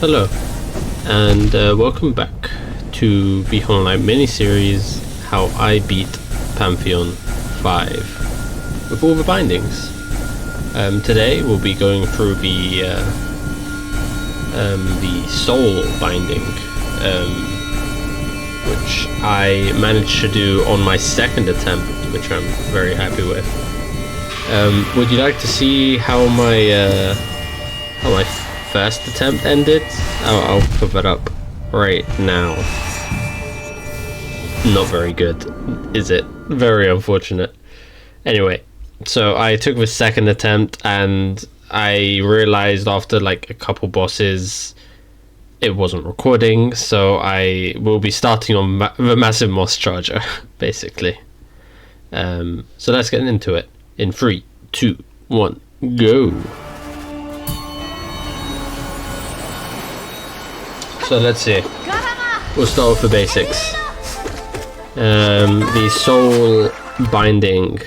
Hello, and welcome back to the Hollow Knight miniseries, How I Beat Pantheon 5 with all the bindings. Today we'll be going through the soul binding, which I managed to do on my second attempt, which I'm very happy with. Would you like to see how my first attempt ended? I'll put that up right now. Not very good, is it? Very unfortunate. Anyway, so I took the second attempt and I realized after like a couple bosses it wasn't recording, so I will be starting on the massive moss charger basically. So let's get into it in 3, 2, 1, go. So let's see. We'll start with the basics. The soul binding.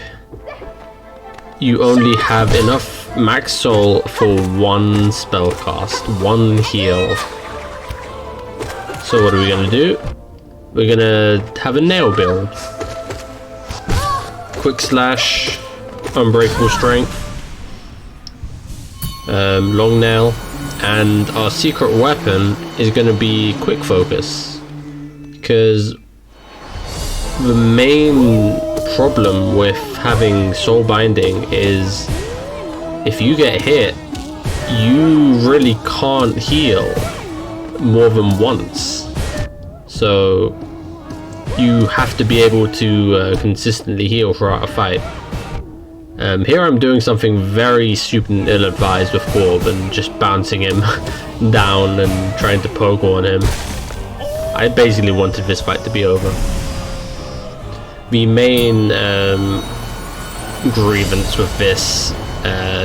You only have enough max soul for one spell cast, one heal. So what are we gonna do? We're gonna have a nail build. Quick slash, unbreakable strength, long nail. And our secret weapon is going to be quick focus, because the main problem with having soul binding is if you get hit, you really can't heal more than once, so you have to be able to consistently heal throughout a fight. Here I'm doing something very super ill-advised with Corb and just bouncing him down and trying to poke on him. I basically wanted this fight to be over. The main grievance with this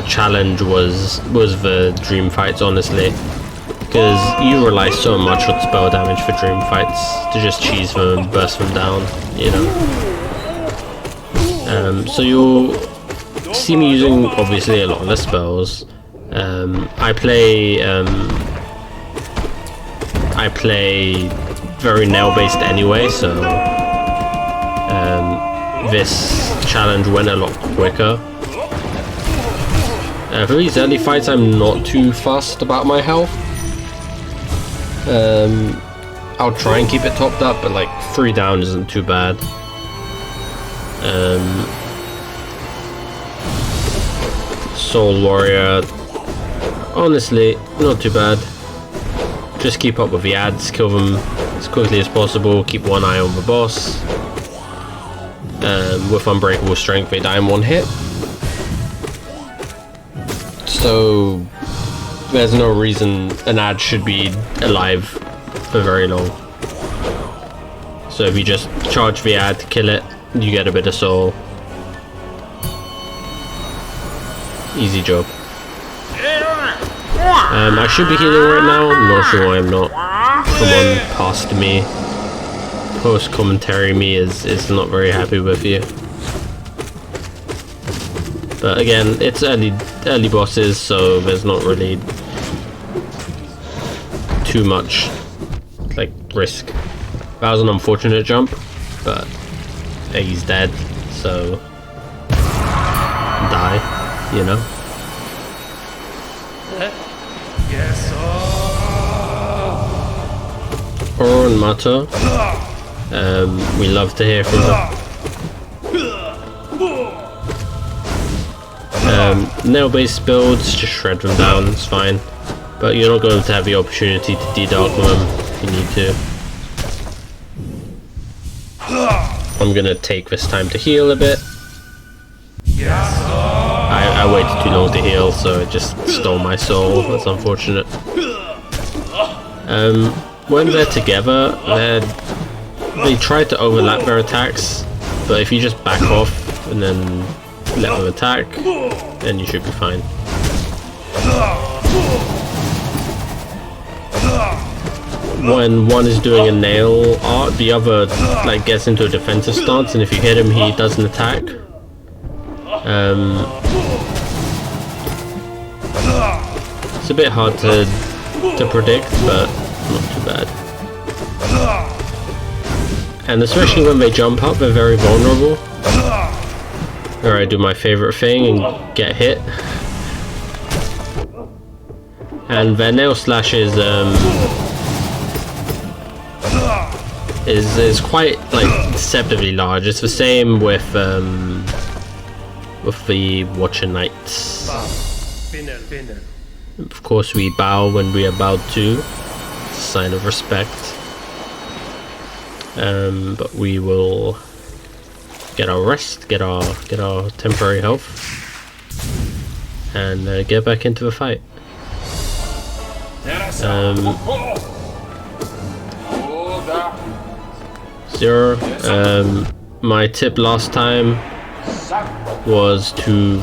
challenge was the dream fights, honestly, because you rely so much on spell damage for dream fights to just cheese them and burst them down, you know. So you'll see me using obviously a lot less spells. I play very nail based anyway, so this challenge went a lot quicker. For these early fights I'm not too fussed about my health. I'll try and keep it topped up, but like 3 down isn't too bad. Soul Warrior, honestly, not too bad. Just keep up with the ads, kill them as quickly as possible, keep one eye on the boss. With unbreakable strength, they die in one hit. So there's no reason an ad should be alive for very long. So if you just charge the ad, kill it, you get a bit of soul. Easy job. I should be healing right now. I'm not sure why I'm not. Someone past me. Post commentary me is not very happy with you. But again, it's early bosses, so there's not really too much like risk. That was an unfortunate jump, but he's dead, so die. You know. Yes. Oro and Mato. We love to hear from them. Nail-based builds, just shred them down. It's fine, but you're not going to have the opportunity to de-dark them if you need to. I'm gonna take this time to heal a bit. I waited too long to heal, so it just stole my soul. That's unfortunate. When they're together, they try to overlap their attacks, but if you just back off and then let them attack, then you should be fine. When one is doing a nail art, the other like gets into a defensive stance, and if you hit him, he doesn't attack. It's a bit hard to to predict, but not too bad. And especially when they jump up, they're very vulnerable. Or I do my favorite thing and get hit. And their nail slash is quite like deceptively large. It's the same with the Watcher Knights. Of course, we bow when we are bowed to. It's a sign of respect. But we will get our rest, get our temporary health, and get back into the fight. Zero. My tip last time was to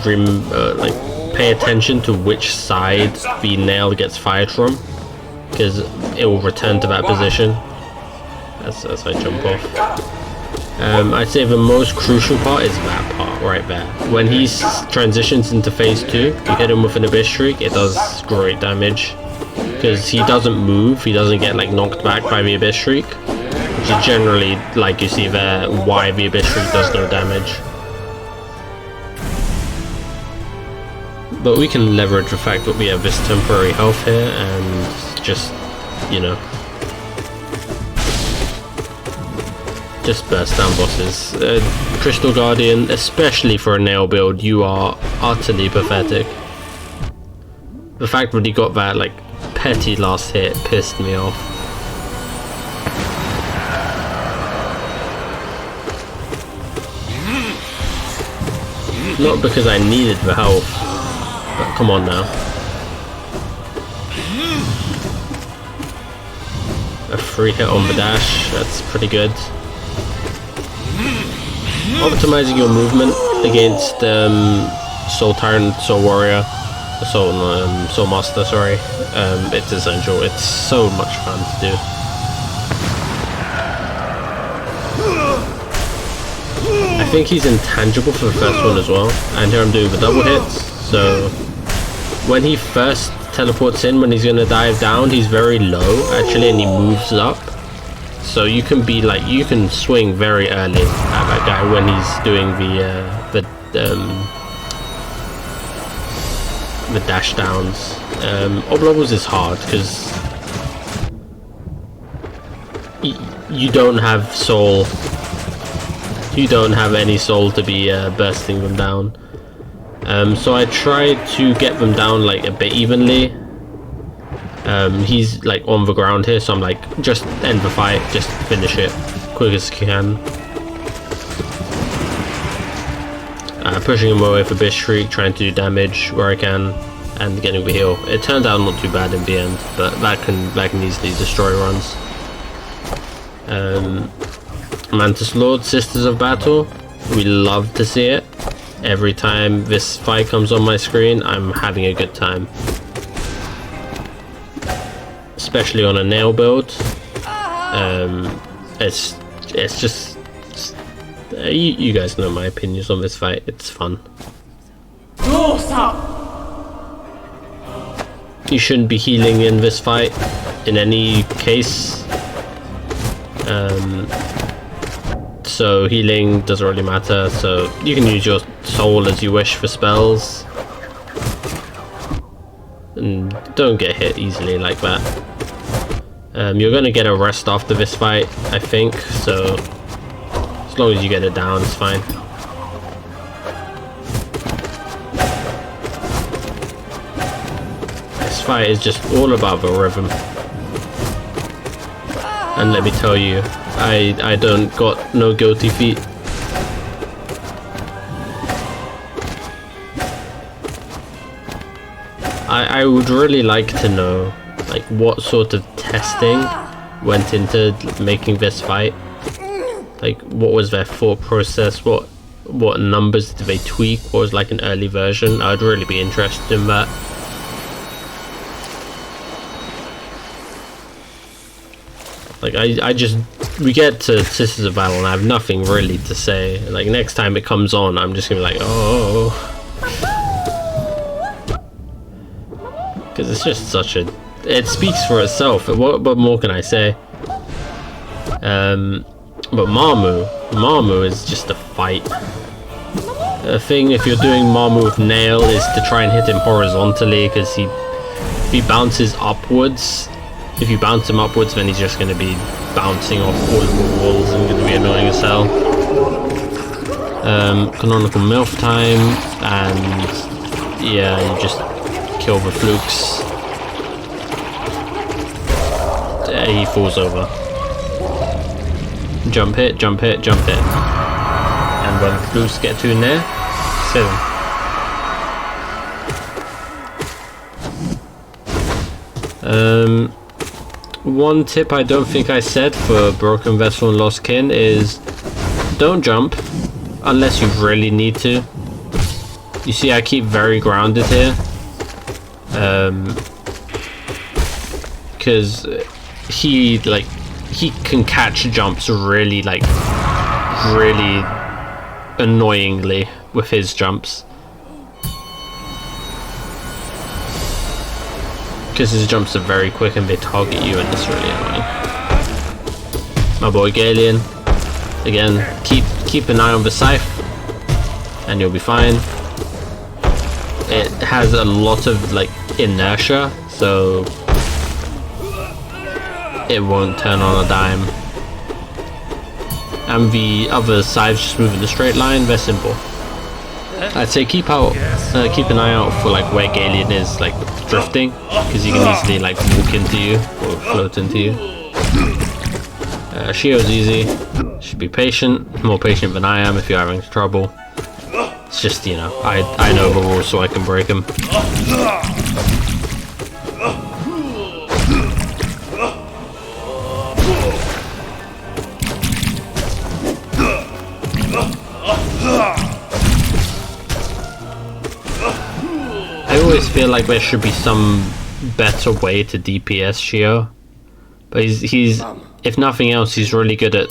pay attention to which side the nail gets fired from, because it will return to that position as I jump off. I'd say the most crucial part is that part right there. When he transitions into phase 2, you hit him with an Abyss Shriek, it does great damage. Because he doesn't move, he doesn't get like knocked back by the Abyss Shriek. Which is generally, like you see there, why the Abyss Shriek does no damage. But we can leverage the fact that we have this temporary health here and just, you know, just burst down bosses. Crystal Guardian, especially for a nail build, you are utterly pathetic. The fact that he got that like petty last hit pissed me off. Not because I needed the health, but come on now. A free hit on the dash, that's pretty good. Optimizing your movement against Soul Tyrant, Soul Warrior, Soul Master, sorry. It's essential. It's so much fun to do. I think he's intangible for the first one as well. And here I'm doing the double hits. So when he first teleports in, when he's gonna dive down, he's very low actually, and he moves up. So you can be like, you can swing very early at that guy when he's doing the dash downs. Ob levels is hard because you don't have soul. You don't have any soul to be bursting them down. So I tried to get them down like a bit evenly. He's like on the ground here, so I'm like, just end the fight, just finish it quick as you can. Pushing him away for Abyss Shriek, trying to do damage where I can, and getting the heal. It turned out not too bad in the end, but that can easily destroy runs. Mantis Lord, Sisters of Battle, we love to see it. Every time this fight comes on my screen, I'm having a good time. Especially on a nail build. It's just you guys know my opinions on this fight. It's fun. You shouldn't be healing in this fight in any case. So healing doesn't really matter, so you can use your soul as you wish for spells. And don't get hit easily like that. You're gonna get a rest after this fight, I think, so as long as you get it down, it's fine. This fight is just all about the rhythm. And let me tell you, I don't got no guilty feet. I would really like to know like what sort of testing went into making this fight. Like what was their thought process, what numbers did they tweak, what was like an early version. I'd really be interested in that. Like we get to Sisters of Battle and I have nothing really to say. Like next time it comes on, I'm just gonna be like, oh, because it's just such a it speaks for itself. What more can I say? But Marmu is just a fight. The thing, if you're doing Marmu with Nail, is to try and hit him horizontally, because he bounces upwards. If you bounce him upwards, then he's just going to be bouncing off all of the walls and going to be annoying as hell. Canonical MILF time, and yeah, you just kill the flukes. He falls over. Jump hit, jump hit, jump hit. And when flukes get too near, kill him. One tip I don't think I said for Broken Vessel and Lost Kin is don't jump unless you really need to. You see, I keep very grounded here. Because he can catch jumps really annoyingly with his jumps. Because his jumps are very quick and they target you, and it's really annoying. My boy Galeon, again, keep an eye on the scythe and you'll be fine. It has a lot of inertia, so it won't turn on a dime. And the other scythes just move in a straight line, they're simple. I'd say keep an eye out for where Galeon is drifting, because he can easily walk into you or float into you. Shio's easy. Should be patient, more patient than I am if you're having trouble. It's just, you know, I know the rules so I can break them. I always feel like there should be some better way to DPS Shio, but he's if nothing else, he's really good at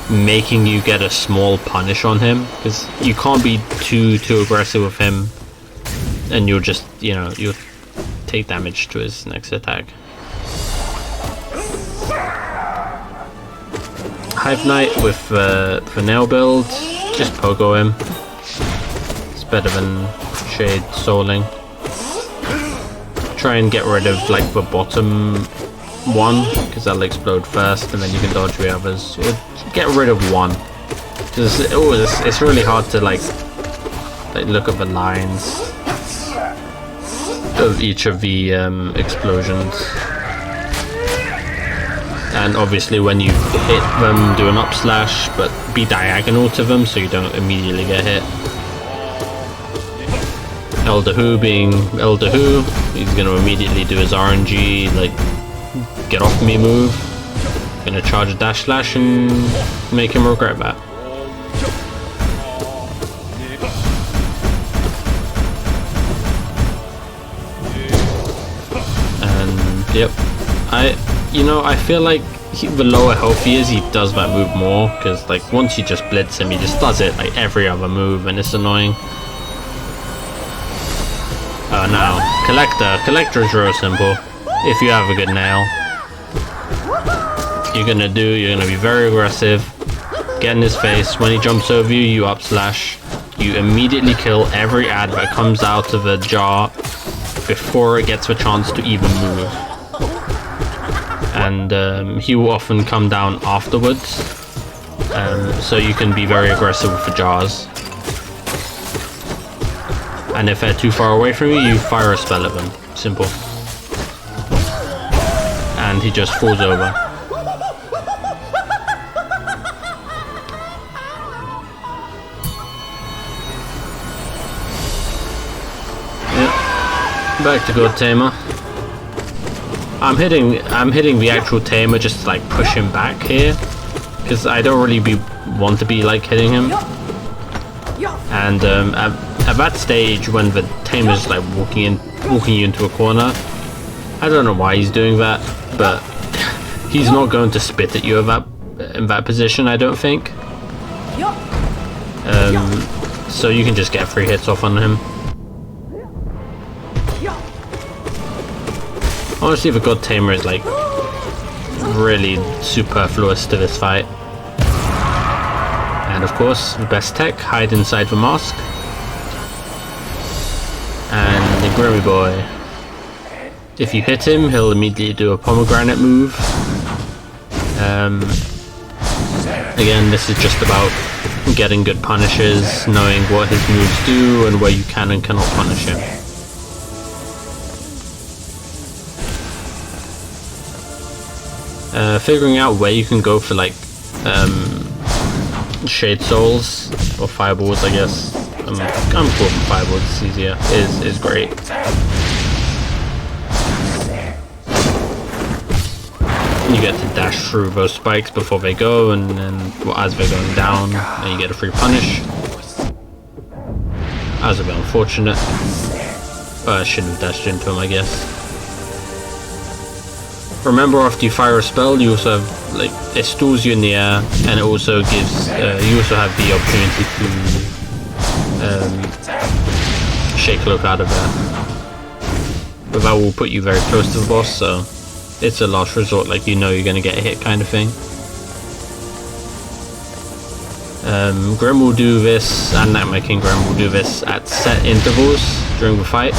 making you get a small punish on him, because you can't be too aggressive with him, and you'll just, you know, you'll take damage to his next attack. Hive Knight with for nail build, just pogo him. It's better than Shade Souling. Try and get rid of the bottom one, because that'll explode first, and then you can dodge the others. Or get rid of one, because it's really hard to look at the lines of each of the explosions. And obviously when you hit them, do an up slash, but be diagonal to them so you don't immediately get hit. Elder Who being Elder Who, he's going to immediately do his RNG, get off me move. Gonna charge a dash slash and make him regret that. And yep, I feel like the lower health he is, he does that move more, because once you just blitz him, he just does it every other move, and it's annoying. Now collector is real simple. If you have a good nail, you're gonna be very aggressive, get in his face. When he jumps over you, you up slash. You immediately kill every ad that comes out of a jar before it gets a chance to even move. And he will often come down afterwards, so you can be very aggressive with the jars. And if they're too far away from you, you fire a spell at them. Simple. And he just falls over. Yep. Back to God Tamer. I'm hitting the actual Tamer just to push him back here, because I don't really want to be hitting him. And at that stage, when the Tamer's walking you into a corner, I don't know why he's doing that, but he's not going to spit at you in that position, I don't think. So you can just get free hits off on him. Honestly, the God Tamer is like really superfluous to this fight. And of course, the best tech, hide inside the mask. And the Grimmy Boy. If you hit him, he'll immediately do a pomegranate move. Again, this is just about getting good punishes, knowing what his moves do and where you can and cannot punish him. Figuring out where you can go for like Shade Souls or Fireballs, I guess. I'm calling Fireballs, it's easier. Is great. You get to dash through those spikes before they go, and then as they're going down, and you get a free punish. That was a bit unfortunate. I shouldn't have dashed into him, I guess. Remember, after you fire a spell, you also have, like, it stalls you in the air, and it also gives, you also have the opportunity to shake look out of there. But that will put you very close to the boss, so it's a last resort, like you know you're going to get hit kind of thing. Grim will do this, and Nightmare King Grim will do this at set intervals during the fight.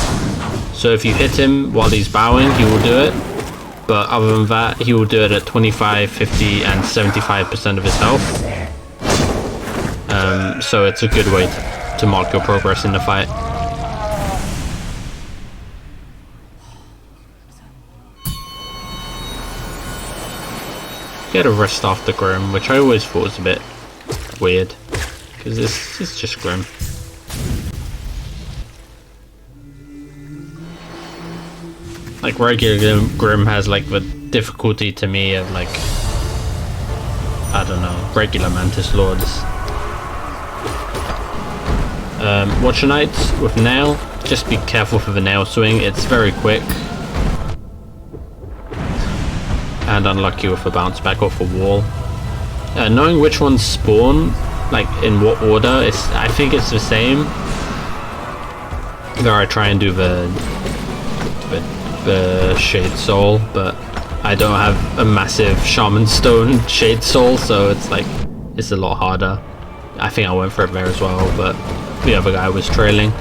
So if you hit him while he's bowing, he will do it. But other than that, he will do it at 25, 50, and 75% of his health. So it's a good way to mark your progress in the fight. Get a rest after Grim, which I always thought was a bit weird, because it's just Grim. Like regular Grim has like the difficulty to me of like, I don't know, regular Mantis Lords. Watcher Knights with Nail, just be careful for the nail swing, it's very quick. And unlucky with a bounce back off a wall. Knowing which ones spawn, like in what order, I think it's the same. There I try and do the Shade Soul, but I don't have a massive Shaman Stone Shade Soul, so it's like, it's a lot harder. I think I went for it there as well, but the other guy was trailing.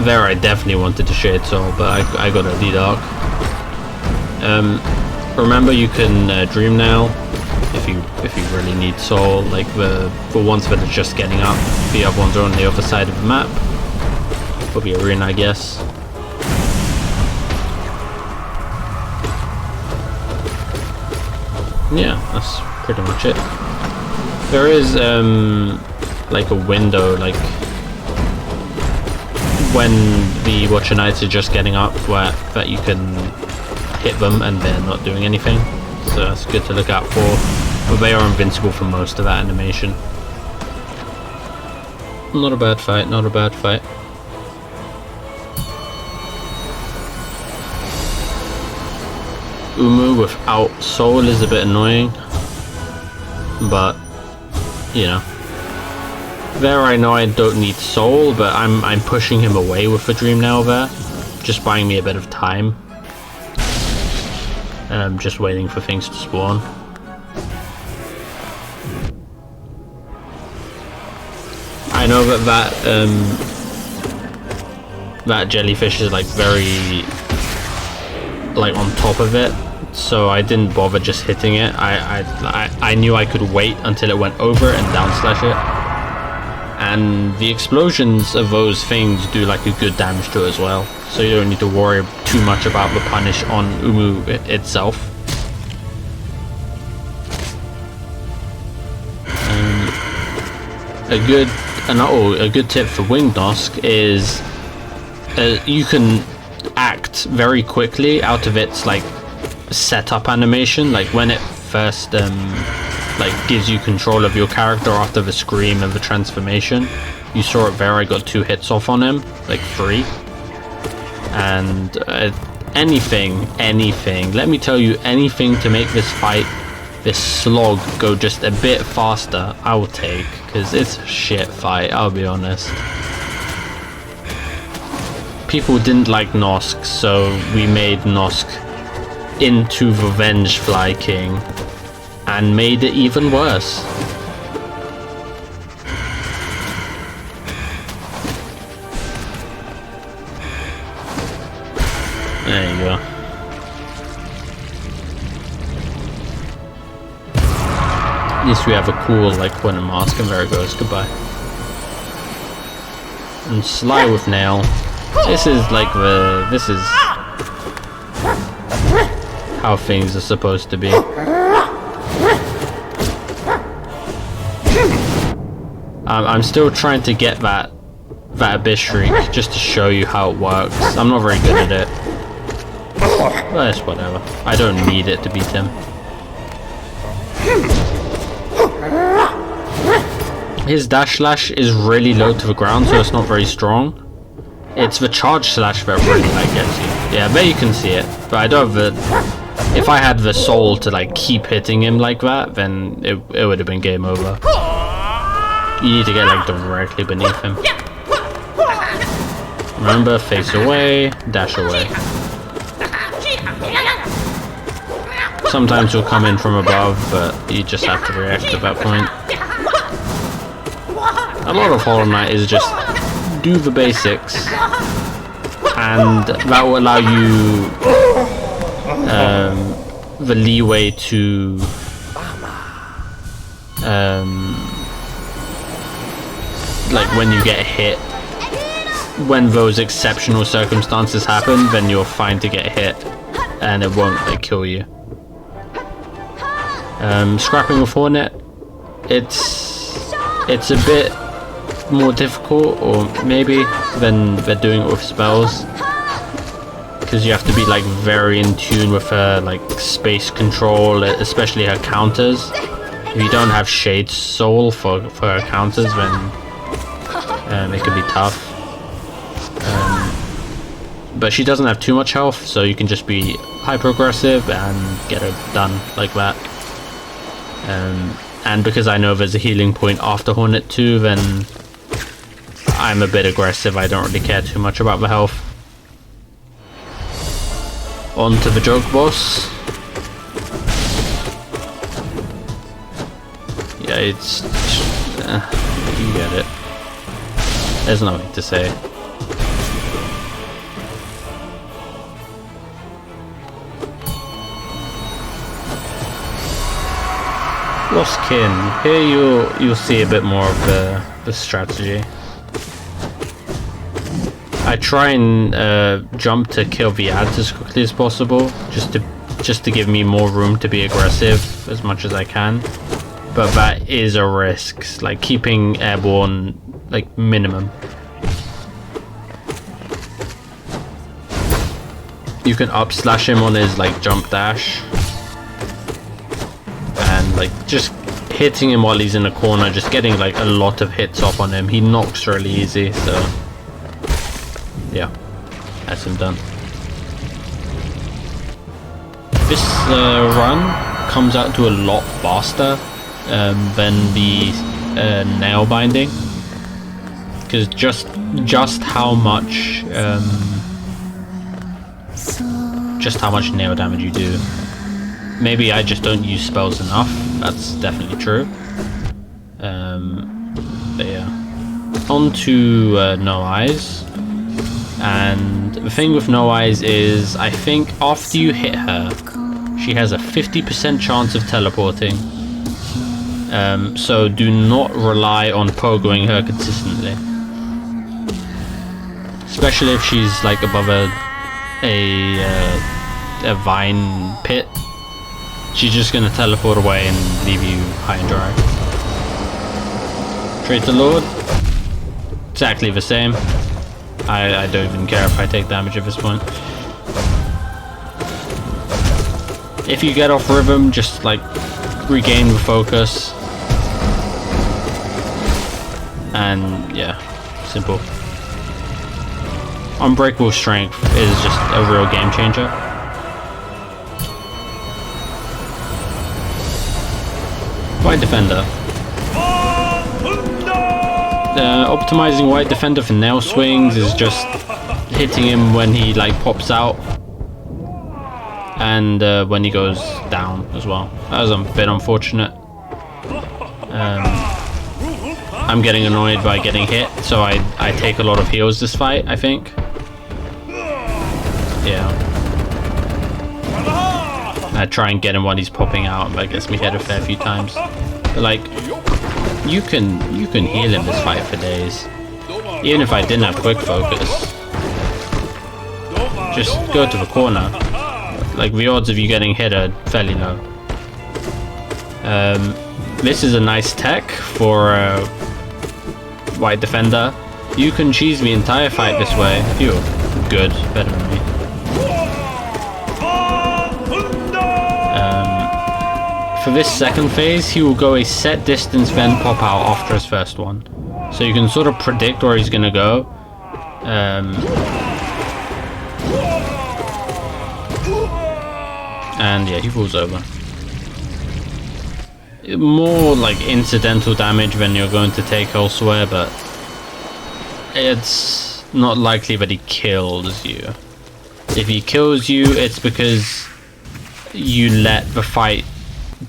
There I definitely wanted to Shade Soul, but I got a D-Dark. Remember, you can Dream Nail if you really need Soul, like the ones that are just getting up. The other ones are on the other side of the map, for the arena, I guess. Yeah, that's pretty much it. There is like a window, like when the Watcher Knights are just getting up, where that you can hit them and they're not doing anything, so that's good to look out for. But they are invincible for most of that animation. Not a bad fight, not a bad fight. Umu without Soul is a bit annoying, but you know. There I know I don't need Soul, but I'm pushing him away with the Dream Nail there, just buying me a bit of time. Just waiting for things to spawn. I know that jellyfish is like very like on top of it, so I didn't bother just hitting it. I knew I could wait until it went over it and down slash it. And the explosions of those things do like a good damage to it as well, so you don't need to worry too much about the punish on Umu itself. A good tip for Winged Nosk is you can act very quickly out of its like setup animation, like when it first like gives you control of your character after the scream and the transformation. You saw it there, I got 2 hits off on him, like 3. And anything, let me tell you, anything to make this fight this slog go just a bit faster, I will take, because it's a shit fight, I'll be honest. People didn't like Nosk, so we made Nosk into Revenge Fly King and made it even worse. There you go. At least we have a cool like Quantum Mask, and there it goes, goodbye. And Sly with Nail. This is like this is how things are supposed to be. I'm still trying to get that Abyss Shriek just to show you how it works. I'm not very good at it. But it's whatever. I don't need it to beat him. His dash slash is really low to the ground, so it's not very strong. It's the charge slash that really like gets you. Yeah, there you can see it. But I don't have the... If I had the soul to like keep hitting him like that, then it would have been game over. You need to get like directly beneath him. Remember, face away, dash away. Sometimes he'll come in from above, but you just have to react at that point. A lot of Hollow Knight is just do the basics, and that will allow you the leeway to like when you get hit, when those exceptional circumstances happen, then you're fine to get hit and it won't like kill you. Scrapping with Hornet, it's a bit more difficult, or maybe, than doing it with spells, because you have to be like very in tune with her like space control, especially her counters. If you don't have Shade Soul for her counters, then it can be tough. But she doesn't have too much health, so you can just be hyper aggressive and get her done like that. And because I know there's a healing point after Hornet 2, then I'm a bit aggressive. I don't really care too much about the health. On to the joke boss. Yeah, it's... you get it. There's nothing to say. Lost Kin. Here you'll see a bit more of the strategy. I try and jump to kill the ads as quickly as possible, just to give me more room to be aggressive as much as I can. But that is a risk, like keeping airborne like minimum. You can up slash him on his like jump dash, and like just hitting him while he's in a corner, just getting like a lot of hits off on him. He knocks really easy, so yeah, that's him done. This run comes out to a lot faster than the nail binding, because just how much nail damage you do. Maybe I just don't use spells enough. That's definitely true. But yeah, on to No Eyes. And the thing with No Eyes is, I think after you hit her, she has a 50% chance of teleporting. So do not rely on pogoing her consistently, especially if she's like above a vine pit. She's just gonna teleport away and leave you high and dry. Traitor Lord, exactly the same. I don't even care if I take damage at this point. If you get off rhythm, just like regain the focus. And yeah, simple. Unbreakable Strength is just a real game changer. White Defender. Optimizing White Defender for nail swings is just hitting him when he like pops out, and when he goes down as well. That was a bit unfortunate. I'm getting annoyed by getting hit, so I take a lot of heals this fight, I think. Yeah. I try and get him while he's popping out, but it gets me hit a fair few times. But like, you can heal him this fight for days. Even if I didn't have quick focus. Just go to the corner. Like, the odds of you getting hit are fairly low. This is a nice tech for White Defender. You can cheese the entire fight this way. You're good, better than me. For this second phase, he will go a set distance, then pop out after his first one. So you can sort of predict where he's gonna go. And yeah, he falls over. More like incidental damage than you're going to take elsewhere, but it's not likely that he kills you. If he kills you, it's because you let the fight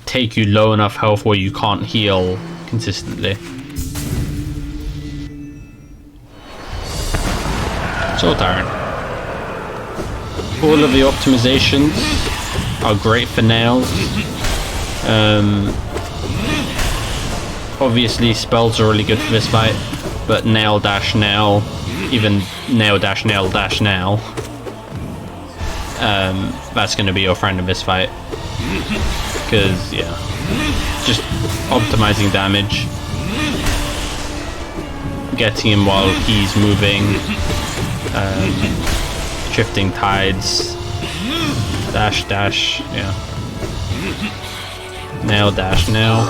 take you low enough health where you can't heal consistently. So Tyrant. All of the optimizations are great for nails. Obviously spells are really good for this fight, but nail dash nail, even nail dash nail dash nail, that's going to be your friend in this fight. Because, yeah, just optimizing damage, getting him while he's moving, shifting tides, dash dash, yeah, nail dash nail,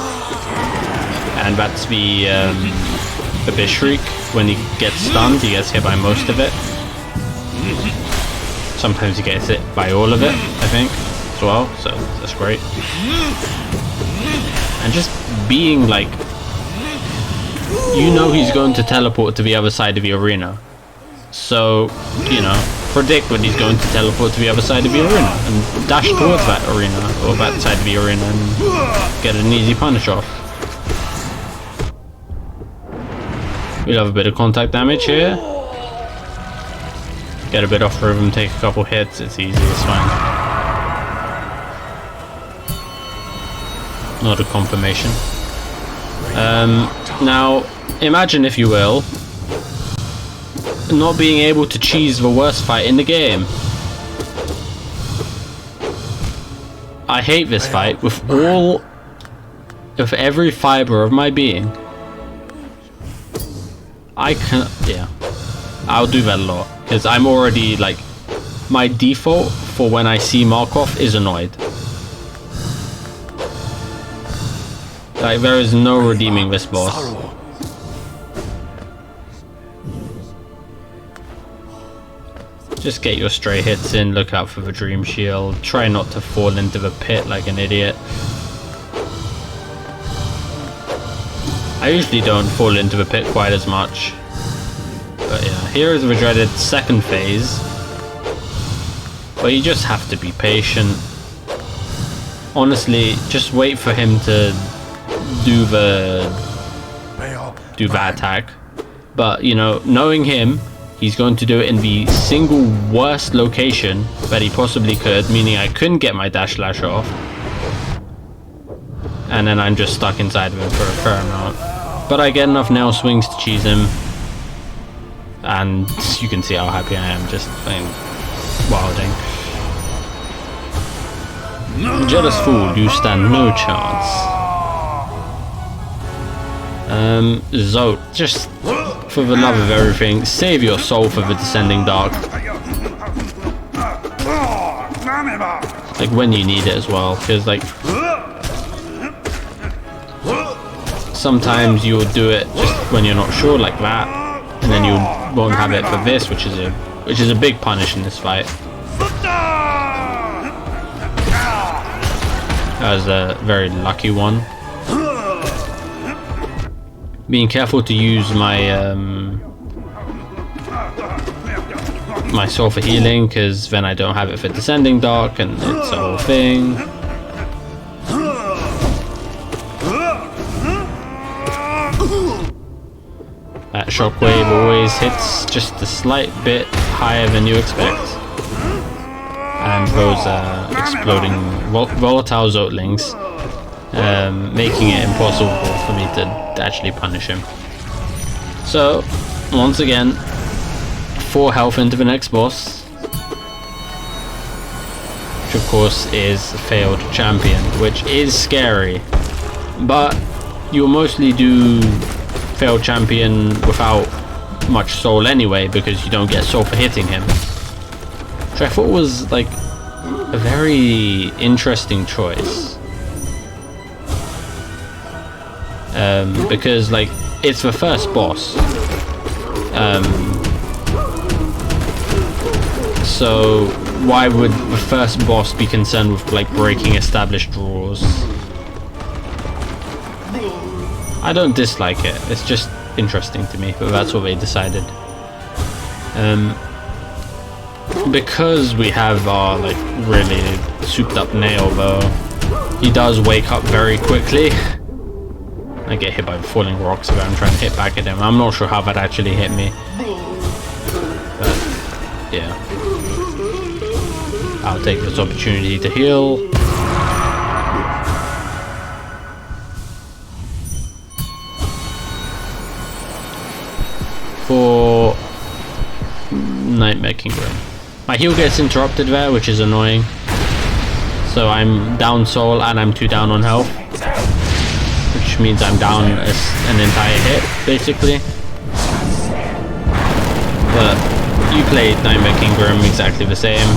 and that's the Abyss Shriek. When he gets stunned, he gets hit by most of it. Sometimes he gets hit by all of it, I think, as well, so that's great. And just being like, you know he's going to teleport to the other side of the arena, so, you know, predict when he's going to teleport to the other side of the arena and dash towards that arena, or that side of the arena, and get an easy punish off. We'll have a bit of contact damage here. Get a bit off rhythm, take a couple hits, it's easy, it's fine. Not a confirmation. Now, imagine, if you will, not being able to cheese the worst fight in the game. I hate this fight with every fiber of my being. Yeah, I'll do that a lot, because I'm already, like, my default for when I see Markov is annoyed. Like, there is no redeeming this boss. Just get your stray hits in, look out for the Dream Shield, try not to fall into the pit like an idiot. I usually don't fall into the pit quite as much. But yeah, here is the dreaded second phase, but you just have to be patient. Honestly, just wait for him to do that attack. But, you know, knowing him, he's going to do it in the single worst location that he possibly could, meaning I couldn't get my dash slash off. And then I'm just stuck inside of him for a fair amount. But I get enough nail swings to cheese him. And you can see how happy I am, just playing wilding. Jealous fool, you stand no chance. Zote, just for the love of everything, save your soul for the Descending Dark. Like, when you need it as well, because, like, sometimes you'll do it just when you're not sure, like that, and then you won't have it for this, which is a big punish in this fight. That was a very lucky one. Being careful to use my my soul for healing, because then I don't have it for descending dark, and it's a whole thing. That shockwave always hits just a slight bit higher than you expect. And those exploding volatile Zotlings, making it impossible for me to actually punish him. So, once again, 4 health into the next boss, which of course is Failed Champion, which is scary, but you'll mostly do Failed Champion without much soul anyway, because you don't get soul for hitting him, which I thought was like a very interesting choice, because like it's the first boss, so why would the first boss be concerned with like breaking established rules? I don't dislike it, it's just interesting to me, but that's what they decided. Because we have our like really souped up nail though, he does wake up very quickly. I get hit by falling rocks if I'm trying to hit back at him. I'm not sure how that actually hit me, but yeah. I'll take this opportunity to heal. For Nightmare Kingdom. My heal gets interrupted there, which is annoying. So I'm down soul and I'm 2 down on health, which means I'm down an entire hit, basically. But you played Nightmare Kingdom exactly the same.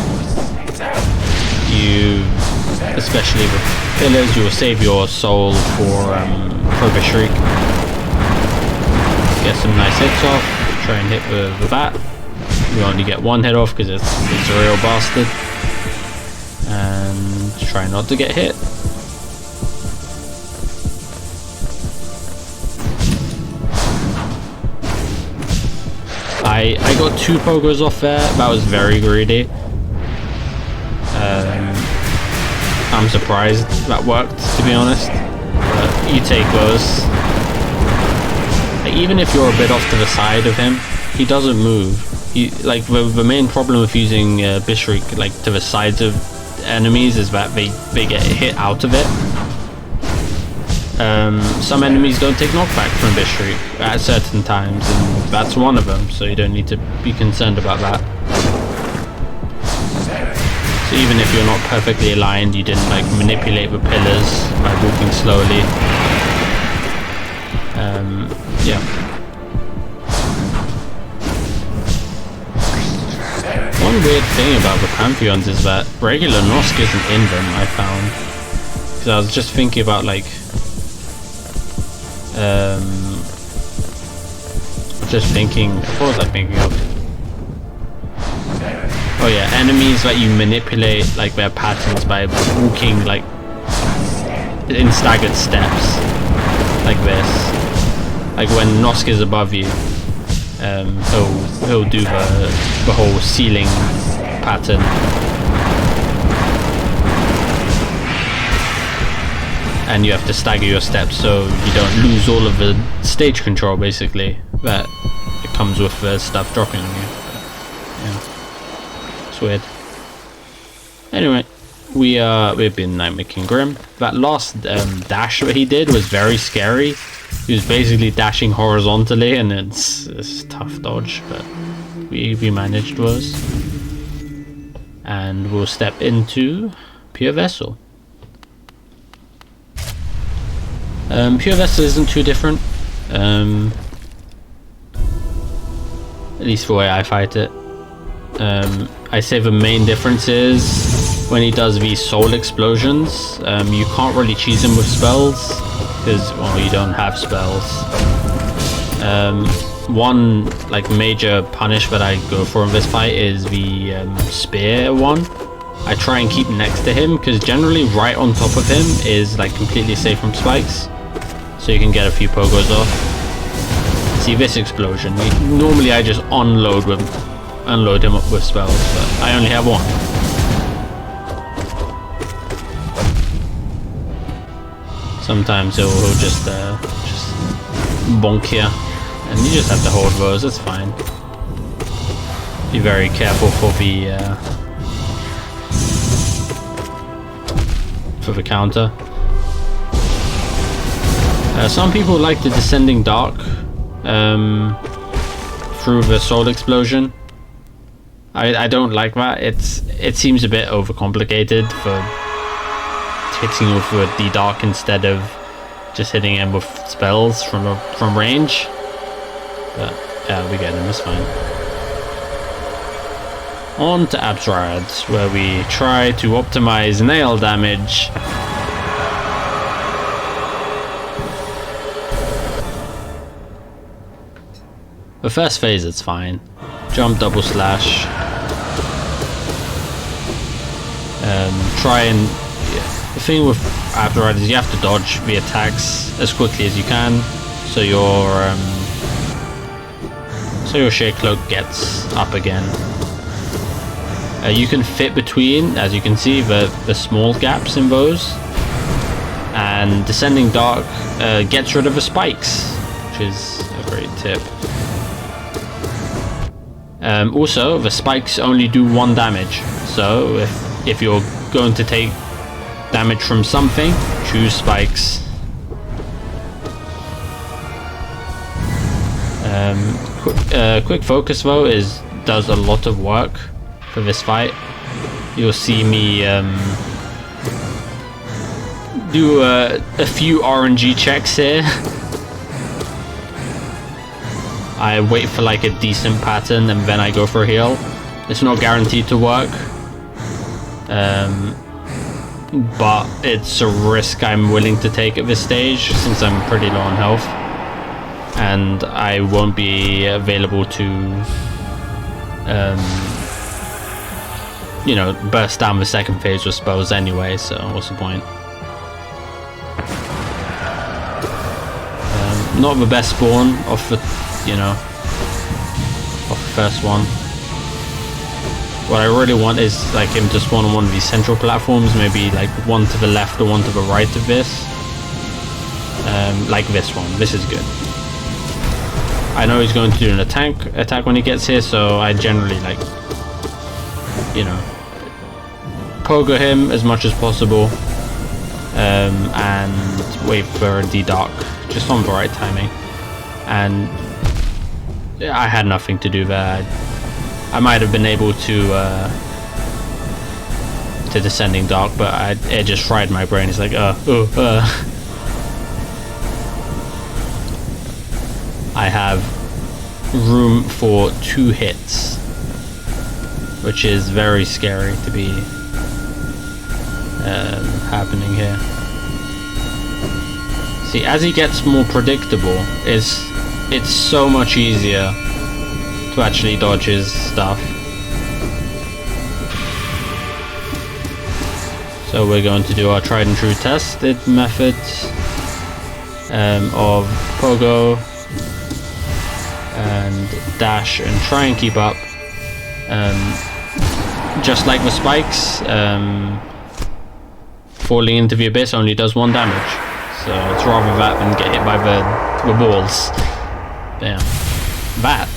You, especially with pillars, you will save your soul for the shriek. Get some nice hits off. Try and hit the bat. You only get 1 hit off because it's a real bastard. And try not to get hit. I got 2 pogos off there. That was very greedy. I'm surprised that worked, to be honest. But you take those. Like, even if you're a bit off to the side of him, he doesn't move. Like the main problem with using Bishrik like to the sides of enemies is that they get hit out of it. Some enemies don't take knockback from Bishrik at certain times, and that's one of them, so you don't need to be concerned about that. So even if you're not perfectly aligned, you didn't like manipulate the pillars by walking slowly. Yeah. One weird thing about the Pantheons is that regular Nosk isn't in them, I found. Because I was just thinking about like what was I thinking of? Oh yeah, enemies that you manipulate like their patterns by walking like in staggered steps, like this. Like when Nosk is above you, he'll do the whole ceiling pattern. And you have to stagger your steps so you don't lose all of the stage control, basically, that it comes with the stuff dropping on you. But, yeah, it's weird. Anyway, we've been Nightmare King Grim. That last dash that he did was very scary. He was basically dashing horizontally, and it's a tough dodge, but we managed those. And we'll step into Pure Vessel. Pure Vessel isn't too different, at least the way I fight it. I say the main difference is when he does these soul explosions, you can't really cheese him with spells because, well, you don't have spells. One like major punish that I go for in this fight is the spear one. I try and keep next to him because generally right on top of him is like completely safe from spikes, so you can get a few pogos off. See this explosion. Normally I just unload him up with spells, but I only have one. Sometimes he'll just bonk you, and you just have to hold those. It's fine. Be very careful for the counter. Some people like the descending dark through the soul explosion. I don't like that. It seems a bit overcomplicated for hitting with the dark instead of just hitting him with spells from range. But yeah, we get him. It's fine. On to Absrad, where we try to optimize nail damage. The first phase, it's fine. Jump, double slash. Try and... Yeah. The thing with Absrad is you have to dodge the attacks as quickly as you can, so your Shade Cloak gets up again. You can fit between, as you can see, the small gaps in those, and Descending Dark gets rid of the spikes, which is a great tip. Also, the spikes only do 1 damage, so if you're going to take damage from something, choose spikes. Quick focus though does a lot of work for this fight. You'll see me do a few RNG checks here. I wait for like a decent pattern and then I go for a heal. It's not guaranteed to work, but it's a risk I'm willing to take at this stage since I'm pretty low on health and I won't be available to you know, burst down the second phase with spells anyway, so what's the point? Not the best spawn off the, you know, off the first one. What I really want is like him to spawn on one of these central platforms, maybe like one to the left or one to the right of this. Like this one. This is good. I know he's going to do an attack when he gets here, so I generally like, you know, pogo him as much as possible, and wait for the dark just on the right timing. And I had nothing to do there. I might have been able to Descending Dark, but it just fried my brain. It's like, I have room for 2 hits, which is very scary to be happening here. See, as he gets more predictable, it's so much easier to actually dodge his stuff. So we're going to do our tried and true tested method of pogo and dash and try and keep up. Just like the spikes, falling into the abyss only does 1 damage, so it's rather that than get hit by the balls. Damn. That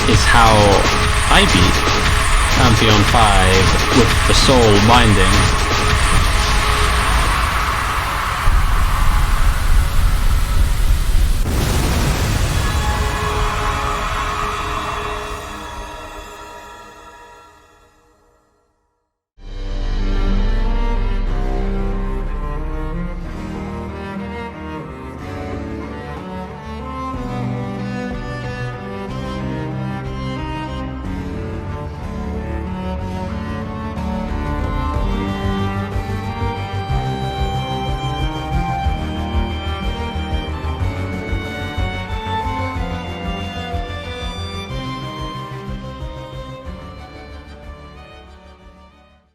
is how I beat Pantheon 5 with the soul binding.